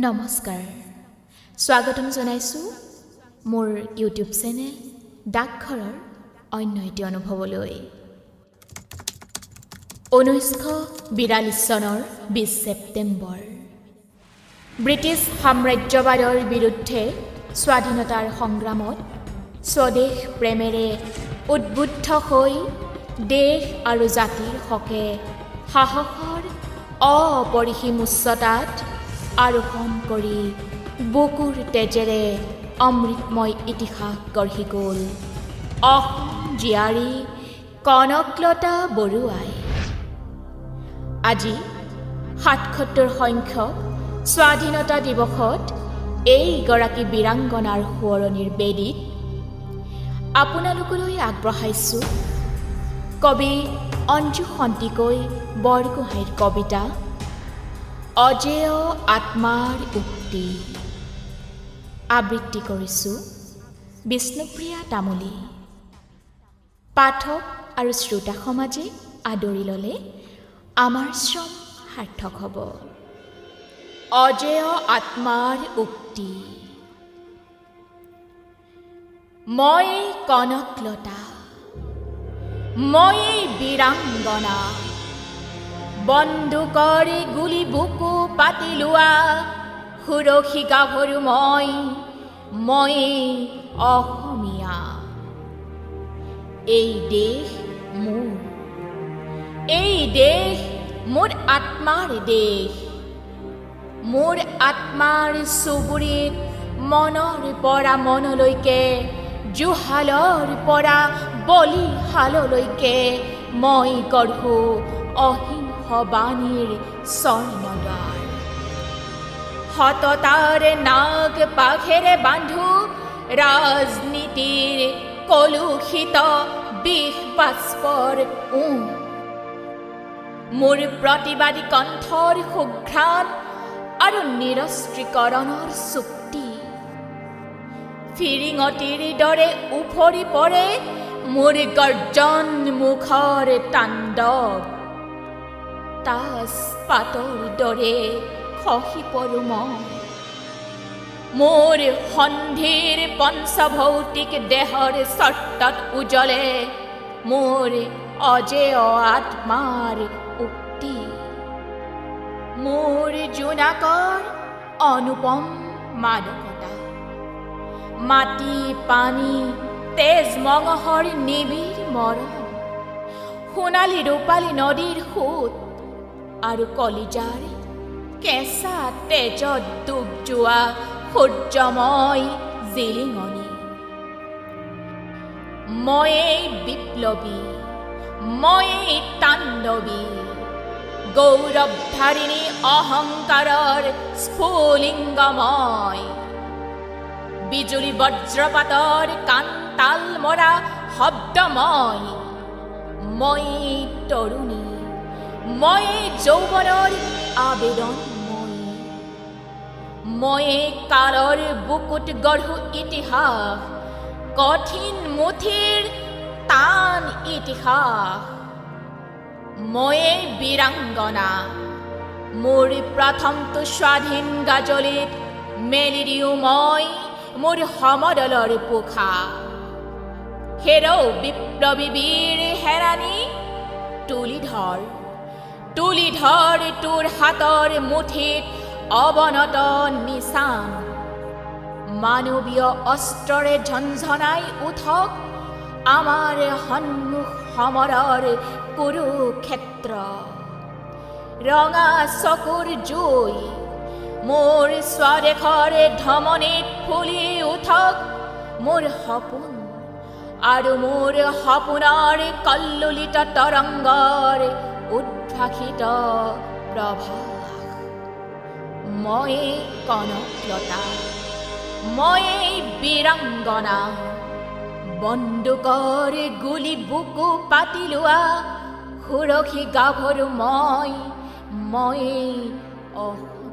নমস্কাৰ স্বাগতম জনাইছো মোৰ ইউটিউব চেনেল ডাকঘৰৰ অন্য এটি অনুভৱলৈ 1942 চনৰ 20 ছেপ্টেম্বৰ ব্ৰিটিছ সাম্ৰাজ্যবাদৰ বিৰুদ্ধে স্বাধীনতাৰ সংগ্ৰামত স্বদেশ প্ৰেমেৰে উদ্বুদ্ধ হৈ দেশ আৰু জাতিৰ হকে সাহসৰ অপৰিসীম উচ্চতাত আৰোহণ কৰি বুকুৰ তেজেৰে অমৃতময় ইতিহাস গঢ়ি গ'ল অসম জীয়াৰী কনকলতা বৰুৱাই। আজি ৭৭ সংখ্যক স্বাধীনতা দিৱসত এইগৰাকী বীৰাংগনাৰ সোঁৱৰণিৰ বেদীত আপোনালোকলৈ আগবঢ়াইছো কবি অঞ্জু সন্দিকৈ বৰগোহাঁইৰ কবিতা অজেয় আত্মাৰ উক্তি। আবৃত্তি কৰিছোঁ বিষ্ণুপ্ৰিয়া তামুলী। পাঠক আৰু শ্ৰোতা সমাজে আদৰি ল'লে আমাৰ শ্ৰম সাৰ্থক হ'ব। অজেয় আত্মাৰ উক্তি। মই কনকলতা, মই বীৰাংগনা, বন্দুকৰে গুলি বুকু পাতি লোৱা সুৰক্ষী গাভৰু মই অসমীয়া। এই দেশ মোৰ আত্মাৰ দেশ। মোৰ আত্মাৰ চুবুৰীত মনৰ পৰা মনলৈকে, জুহালৰ পৰা বলিহাললৈকে মই গঢ়ো অহিংস বাণীৰ স্বৰ্ণদ্বাৰ। সততাৰে নাগ পাখেৰে বান্ধো ৰাজনীতিৰ কলুষিত বিষ বাষ্পৰ মোৰ প্ৰতিবাদী কণ্ঠৰ সুঘ্ৰাণ আৰু নিৰস্ত্ৰীকৰণৰ চুক্তি। ফিৰিঙতিৰ দৰে উফৰি পৰে মোৰ গৰ্জন মুখৰ তাণ্ডৱ। তাজ পাতৰ দৰে খহি পৰো মই। মোৰ সন্ধিৰ পঞ্চভৌতিক দেহৰ চৰ্তত উজ্বলে মোৰ অজেয় আত্মাৰ উক্তি। মোৰ জোনাকৰ অনুপম মাদকতা, মাটি পানী তেজ মঙহৰ নিবিড় মৰম, সোণালী ৰূপালী নদীৰ সোঁত আৰু কলিজাৰ কেঁচা তেজত ডুব যোৱা সূৰ্যময় জিলিঙনি। ময়েই বিপ্লৱী, ময়েই তাণ্ডৱী, গৌৰৱধাৰিণী অহংকাৰৰ স্ফুলিংগ মই। বিজুলী বজ্ৰপাতৰ কাণতাল মৰা শব্দময়। মই তৰুণী, মই যৌৱনৰ আবেদনময়। মই কালৰ বুকুত গঢ়ো ইতিহাস, কঠিন মুঠিৰ টান ইতিহাস। মই বীৰাংগনা, মোৰ প্ৰথমটো স্বাধীন গাজলিত মেলি দিওঁ মই মোৰ সমদলৰ পোখা। হেৰৌ বিপ্লৱী বীৰ হেৰাণী, তুলি ধৰ তোৰ হাতৰ মুঠিত অৱনত নিচান। মানৱীয় অস্ত্ৰৰে ঝনঝনাই উঠক আমাৰ সন্মুখ সমৰৰ কুৰুক্ষেত্ৰ। ৰঙা চকুৰ জুই মোৰ স্বদেশৰ ধমনীত ফুলি উঠক মোৰ সপোন আৰু মোৰ সপোনৰ কল্লোলিত তৰংগৰ উদ্ভাসিত প্ৰভাস। মই কনকলতা, মই বীৰাংগনা, বন্দুকৰে গুলি বুকু পাতি লোৱা সুৰক্ষী গাভৰু মই অসমীয়া।